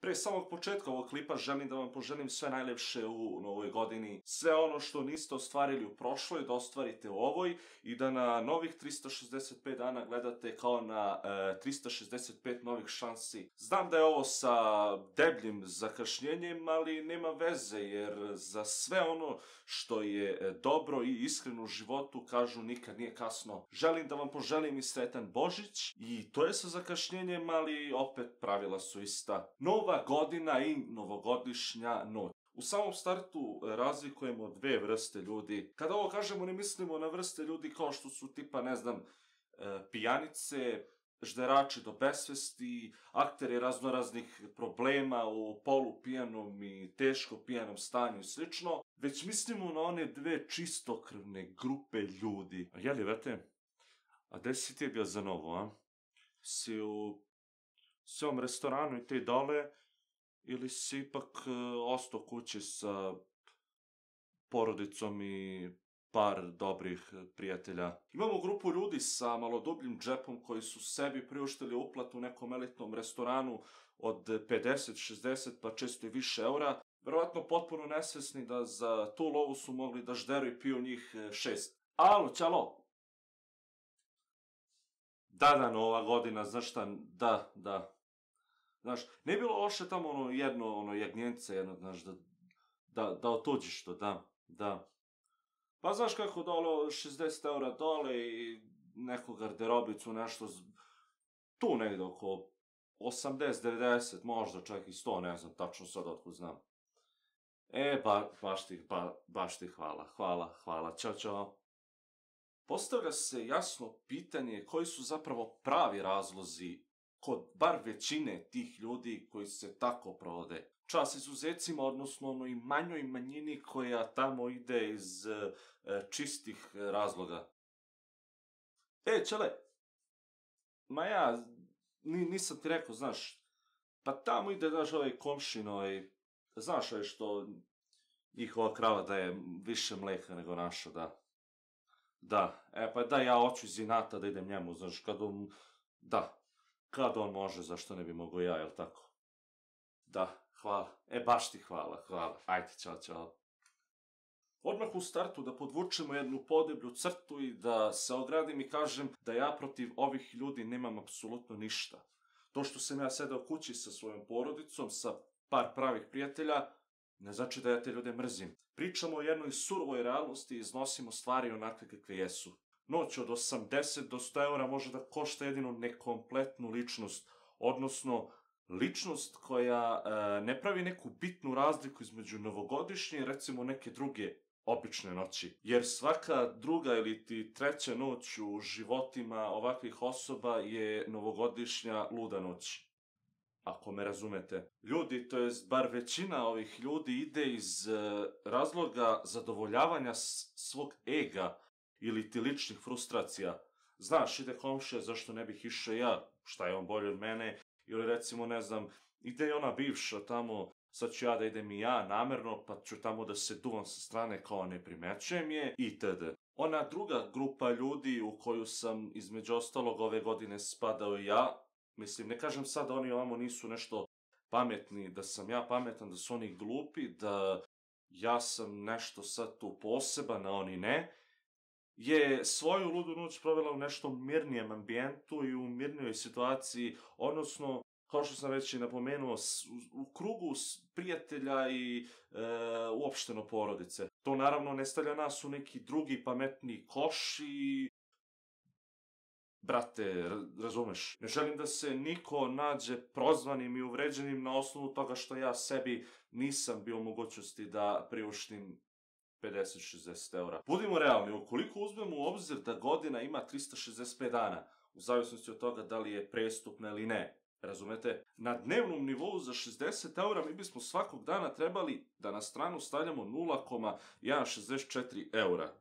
Pre samog početka ovog klipa želim da vam poželim sve najlepše u novoj godini. Sve ono što niste ostvarili u prošloj, da ostvarite u ovoj i da na novih 365 dana gledate kao na 365 novih šansi. Znam da je ovo sa debljim zakašnjenjem, ali nema veze jer za sve ono što je dobro i iskreno u životu kažu nikad nije kasno. Želim da vam poželim i sretan Božić i to je sa zakašnjenjem, ali opet pravila su ista. Nova godina i novogodišnja noć. U samom startu razlikujemo dve vrste ljudi. Kada ovo kažemo ne mislimo na vrste ljudi kao što su tipa, ne znam, pijanice, žderači do besvesti, akteri raznoraznih problema u polupijanom i teško pijanom stanju i slično, već mislimo na one dve čistokrvne grupe ljudi. A jeli, vrete, a gde si ti bio za novo, a? Si u svom restoranu i te dole, ili si ipak ostao kući sa porodicom i par dobrih prijatelja? Imamo grupu ljudi sa malo dubljim džepom koji su sebi priuštili uplatu u nekom elitnom restoranu od 50, 60 pa često i više eura, verovatno potpuno nesvesni da za tu lovu su mogli da žderu i piju njih 6. Alo, ćalo! Da, Nova godina, znaš šta, da. Znaš, ne bilo loše tamo jedno jagnjence, znaš, da otuđiš to, da. Pa znaš kako dole, 60 eura dole i neku garderobicu, nešto, tu negde oko 80, 90, možda čak i 100, ne znam, tačno sad otkud znam. Baš ti hvala, ćao. Postavlja se jasno pitanje koji su zapravo pravi razlozi kod bar većine tih ljudi koji se tako provode. Čas izuzecima, odnosno i manjoj manjini koja tamo ide iz čistih razloga. Čele, ma ja nisam ti rekao, znaš, pa tamo ide, znaš, ovaj komšino, znaš što njihova krava daje više mleka nego naša, da. Da, ja hoću iz inata da idem njemu, znaš, kad on može, zašto ne bi mogo ja, jel tako? Da, hvala. Baš ti hvala. Ajde, ćao. Odmah u startu da podvučemo jednu podeblju crtu i da se ogradim i kažem da ja protiv ovih ljudi nemam apsolutno ništa. To što sam ja sedao kući sa svojom porodicom, sa par pravih prijatelja, ne znači da ja te ljude mrzim. Pričamo o jednoj surovoj realnosti i iznosimo stvari onakve kakve jesu. Noć od 80 do 100 eura može da košta jedino nekompletnu ličnost, odnosno ličnost koja ne pravi neku bitnu razliku između novogodišnje i recimo neke druge obične noći. Jer svaka druga ili ti treća noć u životima ovakvih osoba je novogodišnja luda noć. Ako me razumete. Ljudi, to jest bar većina ovih ljudi ide iz razloga zadovoljavanja svog ega ili ti ličnih frustracija. Znaš, ide komšija, zašto ne bih išao ja, šta je on bolji od mene, ili recimo, ne znam, ide i ona bivša tamo, sad ću ja da idem i ja namerno, pa ću tamo da se duvam sa strane kao ne primećujem je, itd. Ona druga grupa ljudi u koju sam između ostalog ove godine spadao i ja, mislim, ne kažem sad da oni ovamo nisu nešto pametni, da sam ja pametan, da su oni glupi, da ja sam nešto sad tu poseban, a oni ne, je svoju ludu noć provela u nešto mirnijem ambijentu i u mirnijoj situaciji, odnosno, kao što sam već i napomenuo, u krugu prijatelja i uopšteno porodice. To naravno ne stavlja nas u neki drugi pametni koš i... Brate, razumeš, ne želim da se niko nađe prozvanim i uvređenim na osnovu toga što ja sebi nisam bio u mogućnosti da priuštim 50-60 eura. Budimo realni, ukoliko uzmemo u obzir da godina ima 365 dana, u zavisnosti od toga da li je prestupna ili ne, razumete, na dnevnom nivou za 60 eura mi bismo svakog dana trebali da na stranu stavljamo 0,164 eura.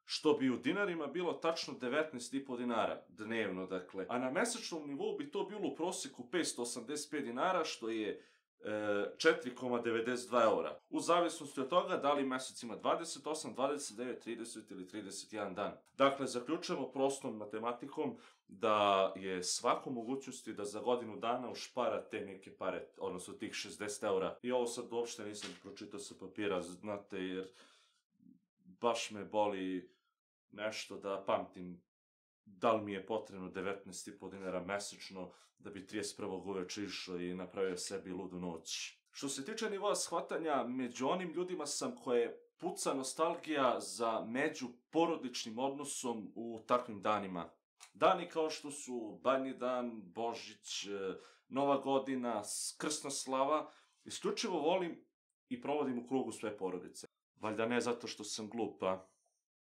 Što bi u dinarima bilo tačno 19,5 dinara dnevno, dakle. A na mesečnom nivou bi to bilo u proseku 585 dinara, što je 4,92 eura. U zavisnosti od toga da li mesec ima 28, 29, 30 ili 31 dan. Dakle, zaključujemo prostom matematikom da je svako mogućnosti da za godinu dana ušpara te neke pare, odnosno tih 60 eura. I ovo sad uopšte nisam pročitao sa papira, znate, jer baš me boli nešto da pamtim da li mi je potrebno 19,5 dinara mesečno da bi 31. uveče išao i napravio sebi ludu noć. Što se tiče nivoa shvatanja, među onim ljudima sam koje puca nostalgija za međuporodičnim odnosom u takvim danima. Dani kao što su Badnji dan, Božić, Nova godina, Krsna slava, isključivo volim i provodim u krugu sve porodice. Valjda ne zato što sam glup, a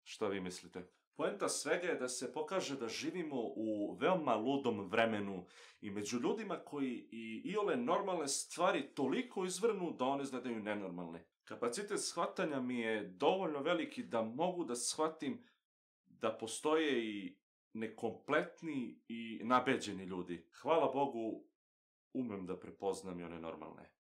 šta vi mislite? Poenta svega je da se pokaže da živimo u veoma ludom vremenu i među ljudima koji i iole normalne stvari toliko izvrnu da one izgledaju nenormalne. Kapacitet shvatanja mi je dovoljno veliki da mogu da shvatim da postoje i nekompletni i nabeđeni ljudi. Hvala Bogu, umem da prepoznam i one normalne.